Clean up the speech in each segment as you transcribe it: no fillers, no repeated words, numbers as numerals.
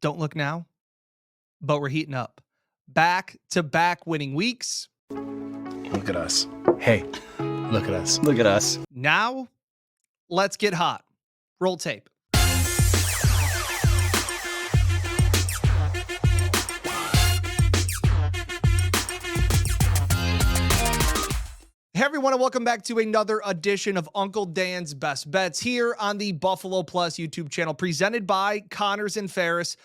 Don't look now, but we're heating up. Back to back winning weeks. Look at us. Hey, look at us. Look at us. Now, let's get hot. Roll tape. Hey everyone, and welcome back to another edition of Uncle Dan's Best Bets here on the Buffalo Plus YouTube channel, presented by Connors and Ferris.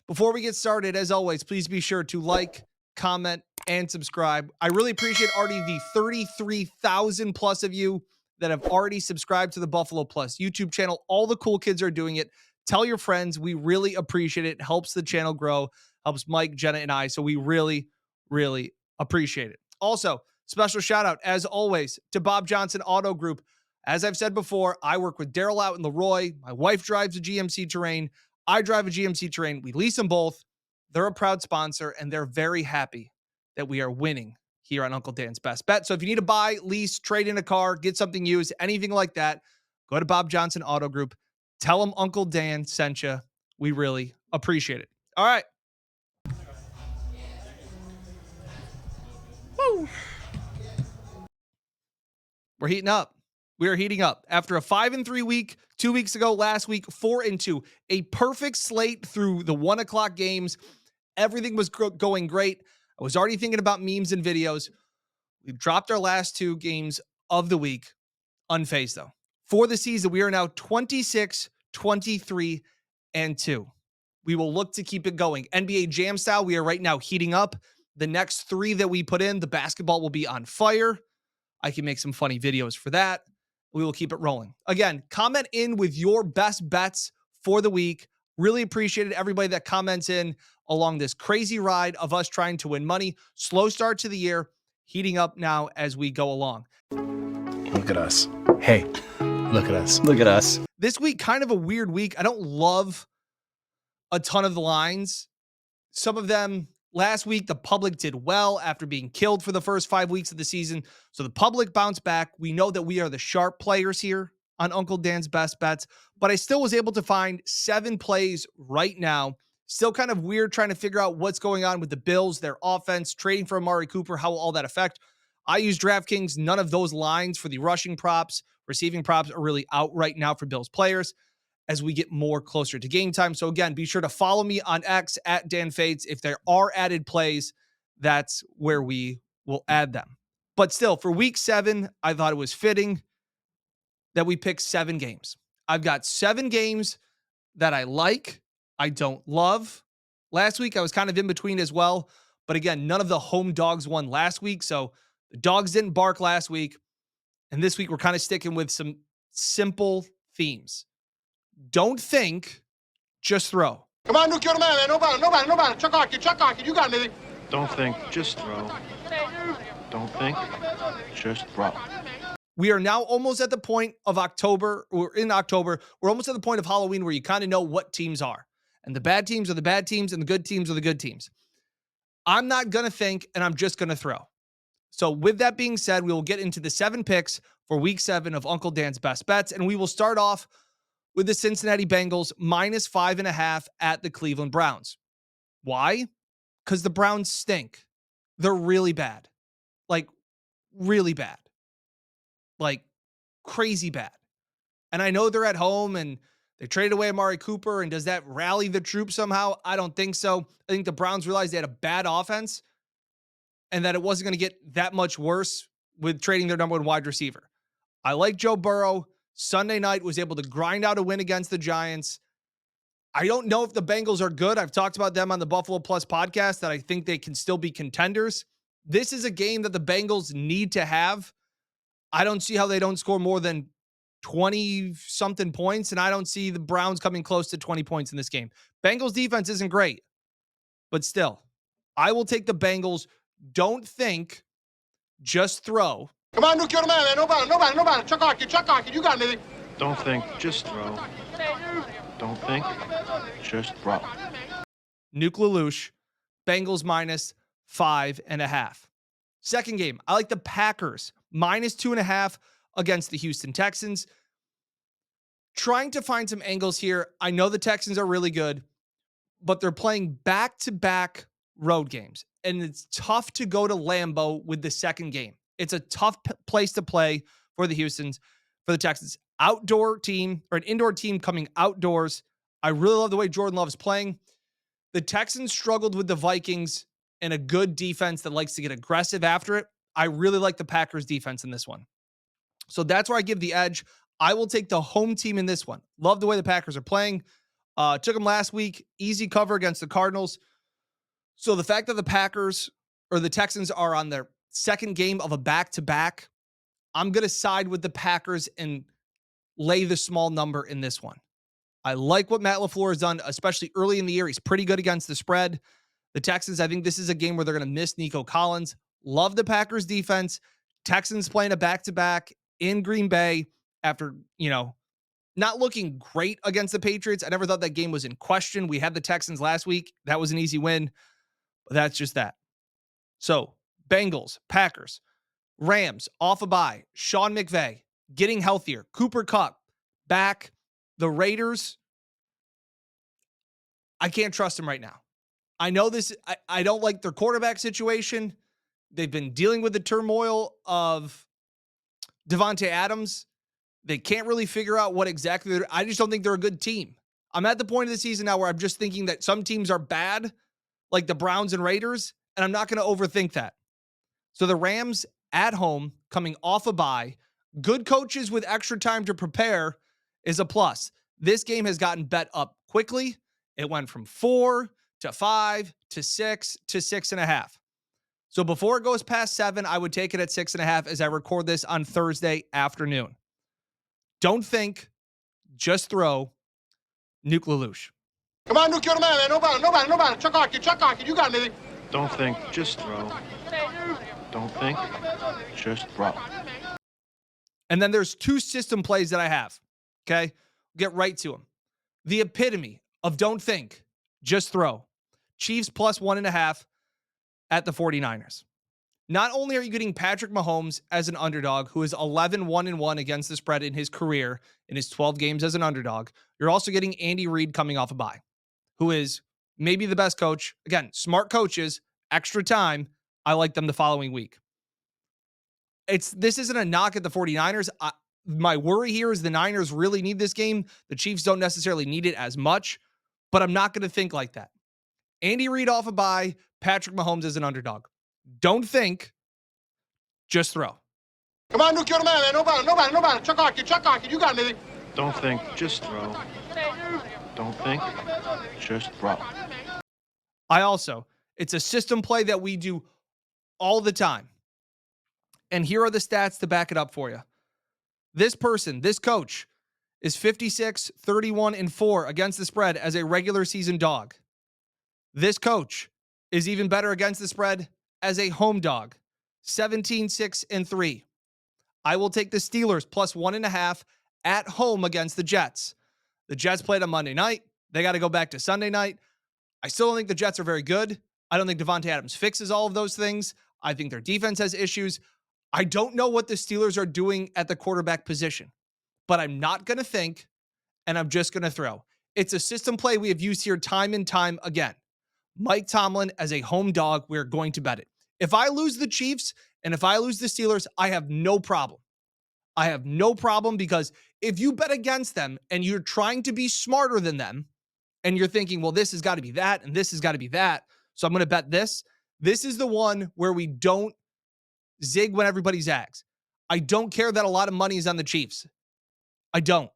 Before we get started, as always, please be sure to like, comment, and subscribe. I really appreciate already the 33,000 plus of you that have already subscribed to the Buffalo Plus YouTube channel. All the cool kids are doing it. Tell your friends. We really appreciate it. It helps the channel grow, helps Mike, Jenna, and I. So we really, really appreciate it. Also, special shout out, as always, to Bob Johnson Auto Group. As I've said before, I work with Daryl out in Leroy. My wife drives a GMC Terrain. I drive a GMC Terrain. We lease them both. They're a proud sponsor, and they're very happy that we are winning here on Uncle Dan's Best Bet. So if you need to buy, lease, trade in a car, get something used, anything like that, go to Bob Johnson Auto Group. Tell them Uncle Dan sent you. We really appreciate it. All right. Woo. We're heating up. We are heating up. After a 5-3 week, 2 weeks ago, last week, 4-2, a perfect slate through the 1 o'clock games. Everything was going great. I was already thinking about memes and videos. We've dropped our last 2 games of the week. Unfazed though. For the season, we are now 26, 23, and 2. We will look to keep it going. NBA Jam style, we are right now heating up. The next 3 that we put in, the basketball will be on fire. I can make some funny videos for that. We will keep it rolling. Again, comment in with your best bets for the week. Really appreciate it. Everybody that comments in along this crazy ride of us trying to win money. Slow start to the year, heating up now as we go along. Look at us. Hey, look at us. Look at us. This week, kind of a weird week. I don't love a ton of the lines. Some of them, last week, the public did well after being killed for the first 5 weeks of the season. So the public bounced back. We know that we are the sharp players here on Uncle Dan's Best Bets, but I still was able to find 7 plays right now. Still kind of weird trying to figure out what's going on with the Bills, their offense, trading for Amari Cooper, how will all that affect. I use DraftKings. None of those lines for the rushing props, receiving props are really out right now for Bills players as we get more closer to game time. So again, be sure to follow me on X at Dan Fates. If there are added plays, that's where we will add them. But still, for week 7, I thought it was fitting that we pick 7 games. I've got 7 games that I like, I don't love. Last week, I was kind of in between as well. But again, none of the home dogs won last week. So the dogs didn't bark last week. And this week, we're kind of sticking with some simple themes. Don't think, just throw. Come on, Nuke, you're the man. Nobody. Chuck Arkin. You got anything? Don't think, just throw. Don't think, just throw. We are now almost at the point of October. We're in October. We're almost at the point of Halloween where you kind of know what teams are. And the bad teams are the bad teams and the good teams are the good teams. I'm not going to think, and I'm just going to throw. So with that being said, we will get into the 7 picks for week 7 of Uncle Dan's Best Bets. And we will start off with the Cincinnati Bengals minus 5.5 at the Cleveland Browns. Why? Because the Browns stink. They're really bad. Like, really bad. Like, crazy bad. And I know they're at home and they traded away Amari Cooper, and does that rally the troops somehow? I don't think so. I think the Browns realized they had a bad offense and that it wasn't going to get that much worse with trading their number 1 wide receiver. I like Joe Burrow. Sunday night was able to grind out a win against the Giants. I don't know if the Bengals are good. I've talked about them on the Buffalo Plus podcast that I think they can still be contenders. This is a game that the Bengals need to have. I don't see how they don't score more than 20-something points, and I don't see the Browns coming close to 20 points in this game. Bengals defense isn't great, but still, I will take the Bengals. Don't think, just throw. Come on, Nuke, you're the man. Nobody. Chuck Arkin. You got anything? Don't think, just throw. Don't think, just throw. Nuke LaLoosh, Bengals minus 5.5. Second game, I like the Packers minus 2.5 against the Houston Texans. Trying to find some angles here. I know the Texans are really good. but they're playing back-to-back road games. And it's tough to go to Lambeau with the second game. It's a tough place to play for the Texans. Outdoor team or an indoor team coming outdoors. I really love the way Jordan Love is playing. The Texans struggled with the Vikings and a good defense that likes to get aggressive after it. I really like the Packers defense in this one. So that's where I give the edge. I will take the home team in this one. Love the way the Packers are playing. Took them last week. Easy cover against the Cardinals. So the fact that the Packers or the Texans are on their second game of a back-to-back, I'm going to side with the Packers and lay the small number in this one. I like what Matt LaFleur has done, especially early in the year. He's pretty good against the spread. The Texans, I think this is a game where they're going to miss Nico Collins. Love the Packers defense. Texans playing a back-to-back in Green Bay after, not looking great against the Patriots. I never thought that game was in question. We had the Texans last week. That was an easy win. But that's just that. So, Bengals, Packers, Rams, off a bye. Sean McVay, getting healthier. Cooper Kupp, back. The Raiders, I can't trust them right now. I know this. I don't like their quarterback situation. They've been dealing with the turmoil of Devontae Adams. They can't really figure out what exactly I just don't think they're a good team. I'm at the point of the season now where I'm just thinking that some teams are bad, like the Browns and Raiders, and I'm not going to overthink that. So the Rams at home, coming off a bye, good coaches with extra time to prepare is a plus. This game has gotten bet up quickly. It went from 4 to 5 to 6 to 6.5. So before it goes past 7, I would take it at 6.5 as I record this on Thursday afternoon. Don't think, just throw. Nuke LaLoosh. Come on, Nuke, you're the man. Nobody. Chuck Arkin. You got anything? Don't think, just throw. Don't think, just throw. And then there's 2 system plays that I have. Okay? Get right to them. The epitome of don't think, just throw. Chiefs plus 1.5 at the 49ers. Not only are you getting Patrick Mahomes as an underdog, who is 11-1-1 against the spread in his career, in his 12 games as an underdog, you're also getting Andy Reid coming off a bye, who is maybe the best coach. Again, smart coaches, extra time. I like them the following week. This isn't a knock at the 49ers. My worry here is the Niners really need this game. The Chiefs don't necessarily need it as much, but I'm not going to think like that. Andy Reid off a bye, Patrick Mahomes is an underdog. Don't think, just throw. Come on, Nuke, you're the man. Nobody. Chuck Arkin. You got anything? Don't think, just throw. Don't think, just throw. It's a system play that we do all the time. And here are the stats to back it up for you. This coach, is 56-31-4 against the spread as a regular season dog. This coach is even better against the spread as a home dog, 17-6-3. I will take the Steelers plus 1.5 at home against the Jets. The Jets played on Monday night. They got to go back to Sunday night. I still don't think the Jets are very good. I don't think Devontae Adams fixes all of those things. I think their defense has issues. I don't know what the Steelers are doing at the quarterback position, but I'm not going to think, and I'm just going to throw. It's a system play we have used here time and time again. Mike Tomlin as a home dog, we're going to bet it. If I lose the Chiefs and if I lose the Steelers, I have no problem. I have no problem because if you bet against them and you're trying to be smarter than them and you're thinking, well, this has got to be that and this has got to be that, so I'm going to bet this. This is the one where we don't zig when everybody zags. I don't care that a lot of money is on the Chiefs. I don't.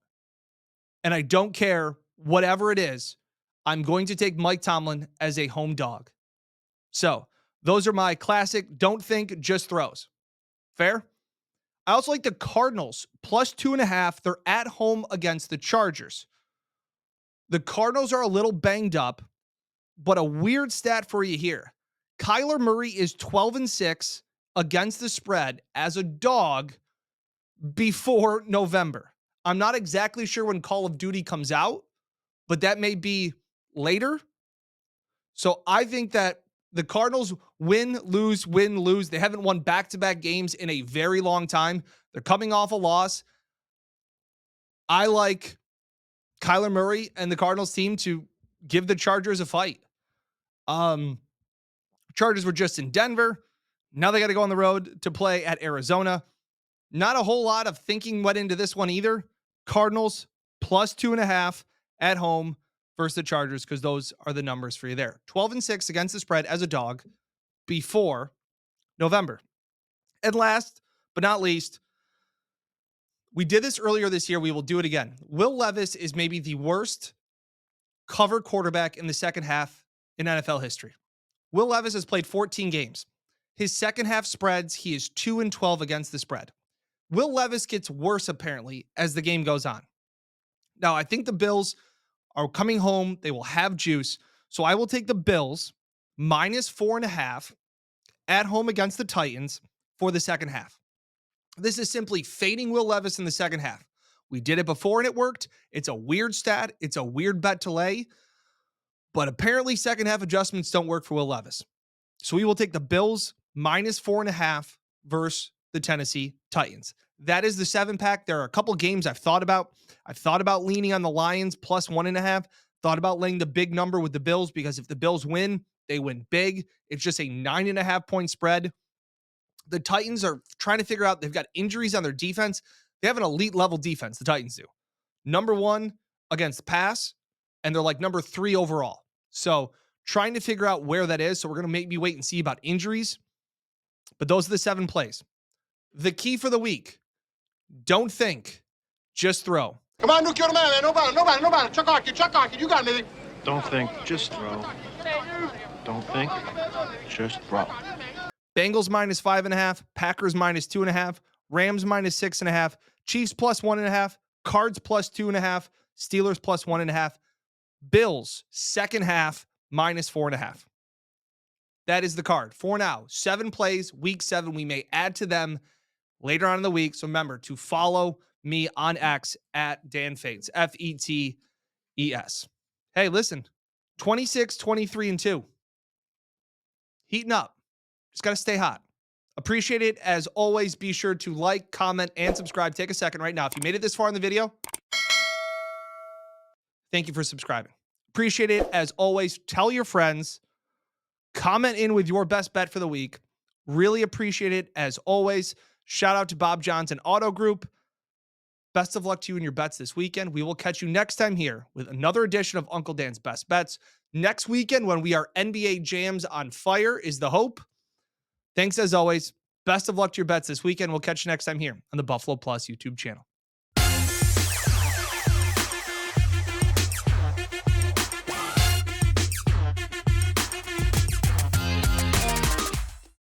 And I don't care whatever it is. I'm going to take Mike Tomlin as a home dog. So those are my classic don't think, just throws. Fair? I also like the Cardinals plus 2.5. They're at home against the Chargers. The Cardinals are a little banged up, but a weird stat for you here. Kyler Murray is 12-6 against the spread as a dog before November. I'm not exactly sure when Call of Duty comes out, but that may be later. So I think that the Cardinals win, lose. They haven't won back-to-back games in a very long time. They're coming off a loss. I like Kyler Murray and the Cardinals team to give the Chargers a fight. Chargers were just in Denver. Now they got to go on the road to play at Arizona. Not a whole lot of thinking went into this one either. Cardinals plus 2.5 at home versus the Chargers, because those are the numbers for you there. 12-6 against the spread as a dog before November. And last but not least, we did this earlier this year. We will do it again. Will Levis is maybe the worst cover quarterback in the second half in NFL history. Will Levis has played 14 games. His second half spreads, he is 2-12 against the spread. Will Levis gets worse apparently as the game goes on. Now, I think the Bills are coming home. They will have juice. So I will take the Bills minus 4.5 at home against the Titans for the second half. This is simply fading Will Levis in the second half. We did it before and it worked. It's a weird stat. It's a weird bet to lay. But apparently second half adjustments don't work for Will Levis. So we will take the Bills minus 4.5 versus the Tennessee Titans. That is the 7-pack. There are a couple games I've thought about. I've thought about leaning on the Lions plus 1.5. Thought about laying the big number with the Bills, because if the Bills win, they win big. It's just a 9.5 point spread. The Titans are trying to figure out, they've got injuries on their defense. They have an elite level defense, the Titans do. Number 1 against the pass, and they're like number 3 overall. So trying to figure out where that is. So we're going to maybe wait and see about injuries. But those are the 7 plays. The key for the week, don't think, just throw. Come on, Nuke, you're the man, man. Nobody. Chuck Arkin. You got anything? Don't think, just throw. Don't think, just throw. Bengals minus 5.5, Packers minus 2.5, Rams minus 6.5, Chiefs plus 1.5, Cards plus 2.5, Steelers plus 1.5, Bills second half minus 4.5. That is the card for now. 7 plays, week 7. We may add to them later on in the week. So remember to follow me on X at Dan Fades, FETES. Hey, listen, 26, 23, and 2. Heating up. Just got to stay hot. Appreciate it. As always, be sure to like, comment, and subscribe. Take a second right now. If you made it this far in the video, thank you for subscribing. Appreciate it. As always, tell your friends. Comment in with your best bet for the week. Really appreciate it. As always, shout out to Bob Johnson Auto Group. Best of luck to you in your bets this weekend. We will catch you next time here with another edition of Uncle Dan's Best Bets. Next weekend, when we are NBA Jams on fire, is the hope. Thanks as always. Best of luck to your bets this weekend. We'll catch you next time here on the Buffalo Plus YouTube channel.